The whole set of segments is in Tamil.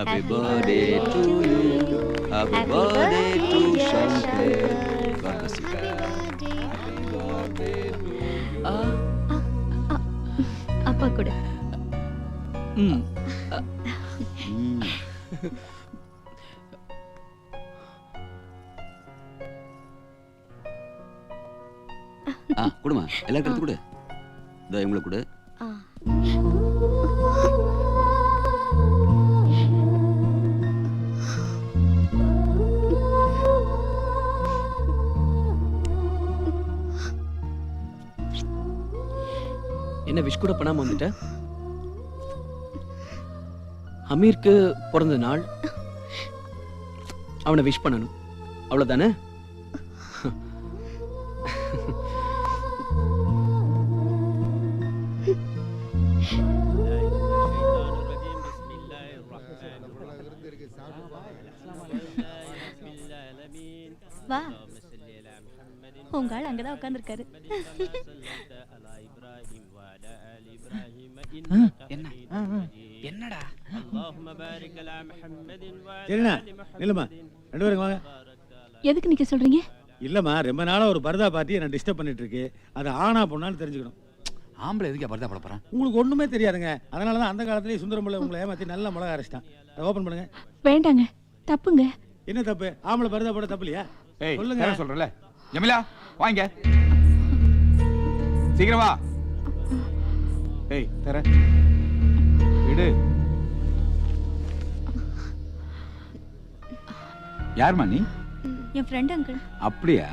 Happy birthday to you. Happy birthday to Shankar. God bless you. அப்பா கூட கொடுமா எல்லாருக்கும் எடுத்து கொடு. இதோ இவங்களுக்கு கொடு. என்ன விஷ் கூட பண்ணாம வந்துட்ட? அமீருக்கு பிறந்த நாள், அவனை விஷ் பண்ணணும், அவ்வளவுதானே? வா, உங்க ஆள் அங்கதான் உட்கார்ந்திருக்காரு. என்னடா எதுக்கு நிக்க சொல்றீங்க? இல்லம்மா, ரொம்ப நாளா ஒரு பர்தா பார்ட்டி என்ன டிஸ்டர்ப் பண்ணிட்டு இருக்கு. அது ஆனா பொண்ணான்னு தெரிஞ்சுக்கணும். ஆம்பளை எதுக்கு பர்தா போட போறான்? உங்களுக்கு ஒண்ணுமே தெரியாதுங்க. அதனாலதான் அந்த காலத்திலேயே சுந்தரமுள்ள உங்களை ஏமாத்தி நல்ல மிளகா அரைச்சிட்டான். அதை ஓபன் பண்ணுங்க. வேண்டாங்க, தப்புங்க. என்ன தப்பு? ஆம்பளை பர்தா போட தப்பு இல்லையா? சொல்லுங்க. சொல்றல ஜமீலா, வாங்க சீக்கிரம் வா. ஏய் தர விடு. யாருமா நீ? என் ஃப்ரெண்ட் அங்கிள். அப்படியா?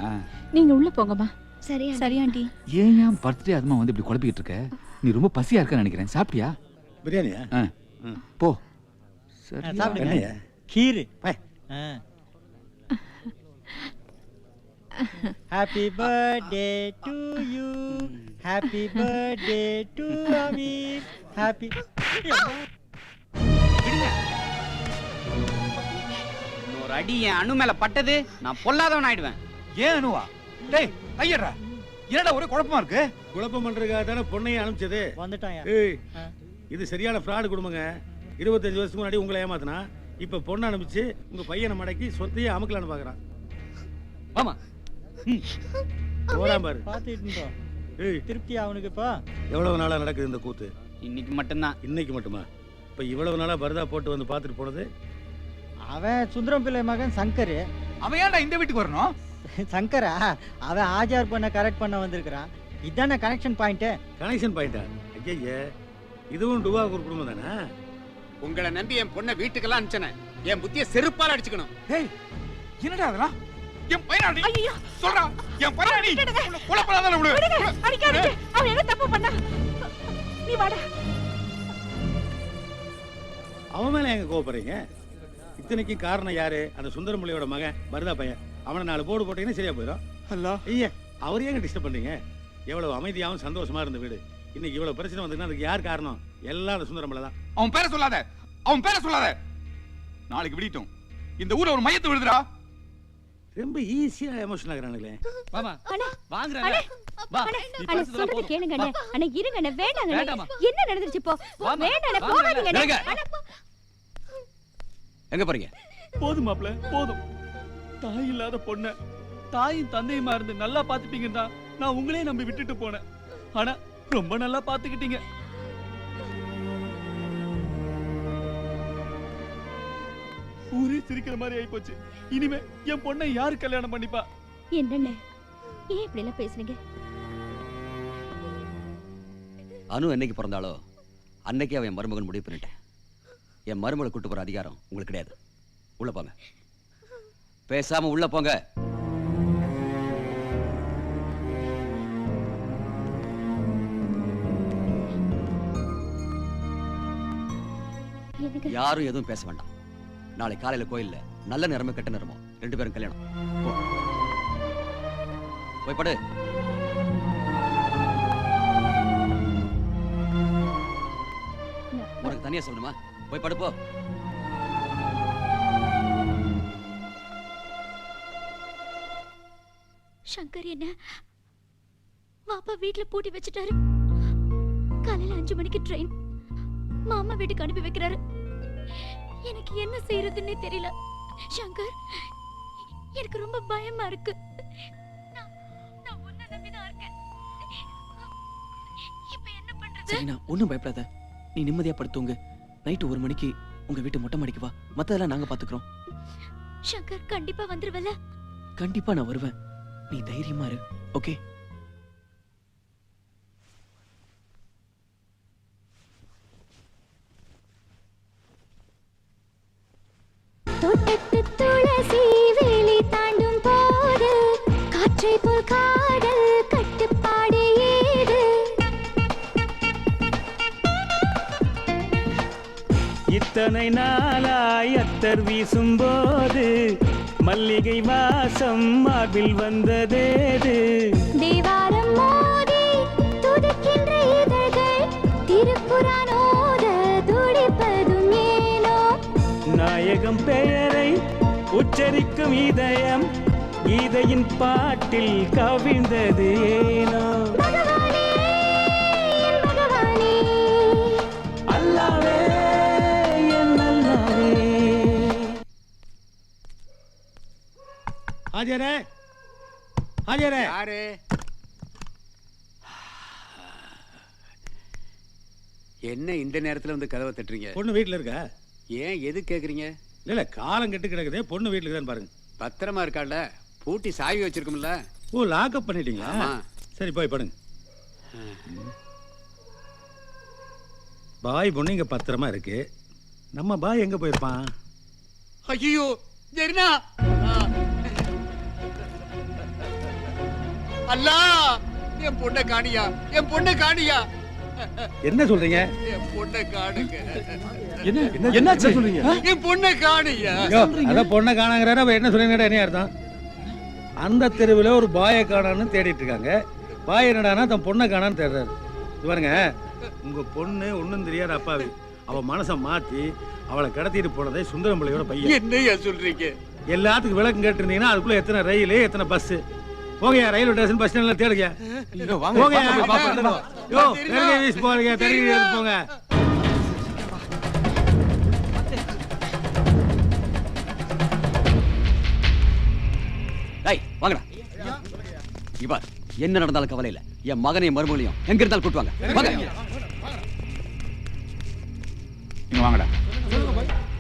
நீங்க உள்ள போங்கம்மா. சரி ஆண்டி. ஏன் பர்த்டே அதுமா வந்து இப்படி குழப்பிக்கிட்டு இருக்க? நீ ரொம்ப பசியா இருக்கன்னு நினைக்கிறேன். சாப்பிட்டியா? பிரியாணியா? போ. சாப்பிடுங்க. கீர். Happy birthday to you. Happy birthday to Amir. Happy. ஒரு அடி என் அணு மேல பட்டது நான் பொல்லாதவன் ஆயிடுவேன். ஏன் அனுவா? டேய் ஐயடா, என்னடா ஒரே குழப்பமா இருக்கு? குழப்பம் பண்றதுக்காக தானே பொண்ணையை அனுப்பிச்சது. வந்துட்டாயா? ஏய், இது சரியான ஃப்ராடு குடும்பங்க. 25 வருஷத்துக்கு முன்னாடி உங்களை ஏமாத்தினா, இப்ப பொண்ணை அனுப்பிச்சு உங்க பையனை மடக்கி சொத்தையே அமுக்கலான்னு பாக்குறான். ஆமா, போறான் பாரு. பாத்துட்டு ஏய், திருப்தி அவனுக்கு இப்போ எவ்வளவு நாளா நடக்குது இந்த கூத்து? இன்னைக்கு மட்டும்தான். இன்னைக்கு மட்டுமா? இப்ப இவ்வளவு நாளா பர்தா போட்டு வந்து பாத்துட்டு போனது? அவன் சுந்தரம் பிள்ளை மகன் சங்கர். அவன் ஏன்டா இந்த வீட்டுக்கு வரணும்? சங்கரா, அவன் ஆஜார் பண்ண கரெக்ட் பண்ண வந்திருக்கிறான். இதான கனெக்ஷன் பாயிண்ட். கனெக்ஷன் பாயிண்டா? ஐயா, இதுவும் டுவா ஒரு குடும்பம் தானே? உங்களை நம்பி என் பொண்ணை வீட்டுக்கெல்லாம் அனுப்பிச்சேன். என் புத்திய செருப்பால அடிச்சுக்கணும். ஏய், என்னடா அதெல்லாம்? என் பையனாடி சொல்றா, என் பையனாடி குழப்பறாதல விடு. அடிக்காதீங்க, அவன் என்ன தப்பு பண்ணா? நீ வாடா. அவன் மேல எங்க கோபப்படுறீங்க? இத்தனைக்கு காரணம் யாரு? அந்த சுந்தரமுள்ளையோட மகன் பர்தா பையன். அவனை 4 போடு போட்டீங்கன்னா சரியா போயிடும். அல்லா ஐயா, அவர் ஏங்க டிஸ்டர்ப் பண்றீங்க? எவ்வளவு அமைதியாகவும் சந்தோஷமா இருந்த வீடு இன்னைக்கு இவ்வளவு பிரச்சனை வந்ததுன்னா அதுக்கு யார் காரணம்? எல்லாம் அந்த சுந்தரமுள்ள தான். அவன் பேரை சொல்லாத, அவன் பேரை சொல்லாத. நாளைக்கு விடிட்டும் இந்த ஊர்ல ஒரு மையத்தை விடுதுடா. ரொம்ப ஈஸியா எமோஷனல் ஆகுறானுங்களே. மாமா வாங்குறானே. வா, அண்ணா சொல்றது கேளுங்க அண்ணா. அண்ணா இருங்க அண்ணா, வேண்டாங்க அண்ணா. என்ன நடந்துருச்சு இப்போ? வேண்டாங்க, போகாதீங்க அண்ணா. எங்க போறீங்க? போதும் மாப்ள, போதும். தாய் இல்லாத பொண்ண தாயும் தந்தையுமா இருந்து நல்லா பாத்துப்பீங்கன்னு தான் நான் உங்களே நம்பி விட்டுட்டு போனேன். ஆனா ரொம்ப நல்லா பாத்துக்கிட்டீங்க. ஊரே சிரிக்கிற மாதிரி ஆயி போச்சு. இனிமே என் பொண்ணை யாரு கல்யாணம் பண்ணிப்பா? என்னண்ணே, ஏன் இப்படி எல்லாம் பேசுறீங்க? அனு என்னைக்கு பிறந்தாலோ அன்னைக்கே அவன் மருமகன் முடிவு பண்ணிட்டேன். என் மருமகளை கூட்டு போற அதிகாரம் உங்களுக்கு கிடையாது. உள்ள போங்க, பேசாம உள்ள போங்க. யாரும் எதுவும் பேச வேண்டாம். நாளை காலையில கோயில்ல நல்ல நிறம கெட்ட நிறமோ 2 பேரும் கல்யாணம். போய் படு. உனக்கு தனியா சொல்லணுமா? போய் படுப்போ. சங்கர் என்ன பாப்பா வீட்டுல பூட்டி வச்சுட்டாரு. காலையில 5 மணிக்கு ட்ரெயின். மாமா வீட்டுக்கு அனுப்பி வைக்கிறாரு. எனக்கு என்ன செய்யறதுன்னே தெரியல. சங்கர், எனக்கு ரொம்ப பயமா இருக்கு. நான் உன்னை நம்பிதான் இருக்கேன். இப்ப என்ன பண்றது? சரிண்ணா, ஒண்ணும் பயப்படாத. நீ நிம்மதியா படுத்துங்க. நைட்டு 1 மணிக்கு உங்க வீட்டு மொட்டை மாடிக்கு வா. மத்ததெல்லாம் நாங்க பாத்துக்கிறோம். சங்கர், கண்டிப்பா வந்துருவல? கண்டிப்பா நான் வருவேன். நீ தைரியமா இரு. ஓகே? தோட்டத்து துளசி வேலி தாண்டும் போது காற்றை போல் காதல் கட்டுப்பாடு ஏது? இத்தனை நாளாய் அத்தர் வீசும்போது மல்லிகை வாசம் மார்பில் வந்ததேது? தேவாரம் மோதி துதிக்கின்ற இதழ்கள் திருக்குரானோத துடிப்பதும் ஏனோ? நாயகம் பெயரை உச்சரிக்கும் இதயம் கீதையின் பாட்டில் கவிழ்ந்தது ஏனோ? பகவானே, என் பகவானே, அல்லாவே என் அல்லாவே. ஹாஜரே, ஹாஜரே. யாரு? என்ன இந்த நேரத்துல வந்து கதவை தட்டுறீங்க? பொண்ணு வீட்டுல இருக்கா? ஏன் எது கேக்குறீங்க? இல்ல காலம் கெட்டு கிடக்குதே, பொண்ணு வீட்டுல இருக்குதான்னு பாருங்க. பத்திரமா இருக்கால? பூட்டி சாவி வச்சிருக்கும்ல? ஓ, லாக்அப் பண்ணிட்டீங்களா? ஆமா. சரி, போய் படுங்க. பாய் பொண்ணு இங்க பத்திரமா இருக்கு. நம்ம பாய் எங்க போயிருப்பான்? ஐயோ, ஜெரினா! அல்லா, என் பொண்ணை காணியா, என் பொண்ணை காணியா, என்ன சொல்றீங்க? என் பொண்ணை காணுங்க, என்ன சொல்றீங்க? என் பொண்ணை காணியா. அதான் பொண்ணை காணாங்கிறாரு. அப்ப என்ன சொல்றீங்க? என்ன அர்த்தம்? அந்த தெருவில் ஒரு பாயை காணான்னு தேடிட்டு இருக்காங்க. பாய் என்னடானா தன் பொண்ணை காணான்னு தேடுறாரு. இது பாருங்க, உங்க பொண்ணு ஒண்ணும் தெரியாத அப்பாவி. அவ மனசை மாத்தி அவளை கடத்திட்டு போனதே சுந்தரம்பிள்ளையோட பையன். என்னையா சொல்றீங்க? எல்லாத்துக்கும் விளக்கம் கேட்டிருந்தீங்கன்னா அதுக்குள்ள எத்தனை ரயில், எத்தனை பஸ். போகையா, ரயில்வே ஸ்டேஷன், பஸ் ஸ்டாண்ட்ல தேடுங்க. போகையா, யோ, தெருங்க வீசி போறீங்க, தெருங்க போங்க. டேய், வாங்கடா. இவா என்ன நடந்தாலும் கவலை இல்ல. என் மகனையும் மருமகளையும் எங்க இருந்தாலும் கூட்டு வாங்க. வாங்க. இங்க வாங்கடா.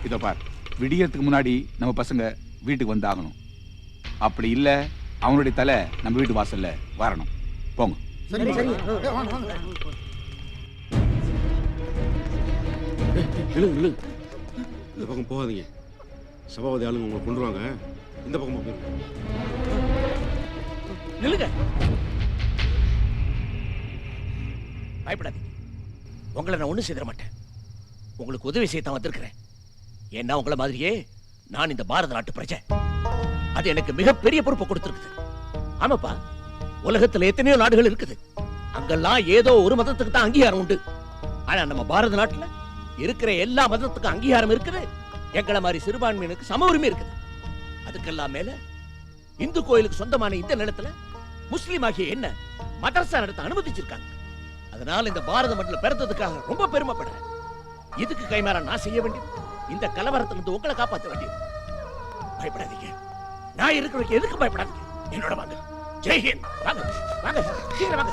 இதோ பார், விடியறதுக்கு முன்னாடி நம்ம பசங்க வீட்டுக்கு வந்தாகணும். அப்படி இல்ல அவனுடைய தலை நம்ம வீட்டு வாசல்ல வரணும். போங்க. இந்த பக்கம் போகாதீங்க. சபாபதி ஆளுங்க உங்களை கொண்டு வாங்க. இந்த பக்கமா போயிருங்க. நில்லுங்க. பயப்படாதீங்க. உங்களை நான் ஒண்ணும் செய்திட மாட்டேன். உங்களுக்கு உதவி செய்யத்தான் வந்திருக்கிறேன். ஏன்னா உங்களை மாதிரியே நான் இந்த பாரத நாட்டு பிரஜை. அது எனக்கு மிகப்பெரிய பொறுப்பு கொடுத்திருக்குது. ஆமாப்பா, உலகத்துல எத்தனையோ நாடுகள் இருக்குது. அங்கெல்லாம் ஏதோ ஒரு மதத்துக்கு தான் அங்கீகாரம் உண்டு. ஆனா நம்ம பாரத நாட்டுல இருக்கிற எல்லா மதத்துக்கும் அங்கீகாரம் இருக்குது. எங்களை மாதிரி சிறுபான்மையினருக்கு சம உரிமை இருக்குது. அதுக்கெல்லாம் மேல இந்து கோயிலுக்கு சொந்தமான இந்த நிலத்துல முஸ்லீம் ஆகிய என்ன மதரசா நடத்த அனுமதிச்சிருக்காங்க. அதனால இந்த பாரத மண்ணில் பிறந்ததுக்காக ரொம்ப பெருமைப்படுறேன். இதுக்கு கைமாற நான் செய்ய வேண்டியது இந்த கலவரத்திலிருந்து உங்களை காப்பாற்ற வேண்டியது. பயப்படாதீங்க. நான் இருக்கிறதுக்கு எதுக்கு பயப்படாதீங்க. என்னோட வாங்க. ஜெய்ஹிந்த். வாங்க வாங்க, சீக்கிரம் வாங்க.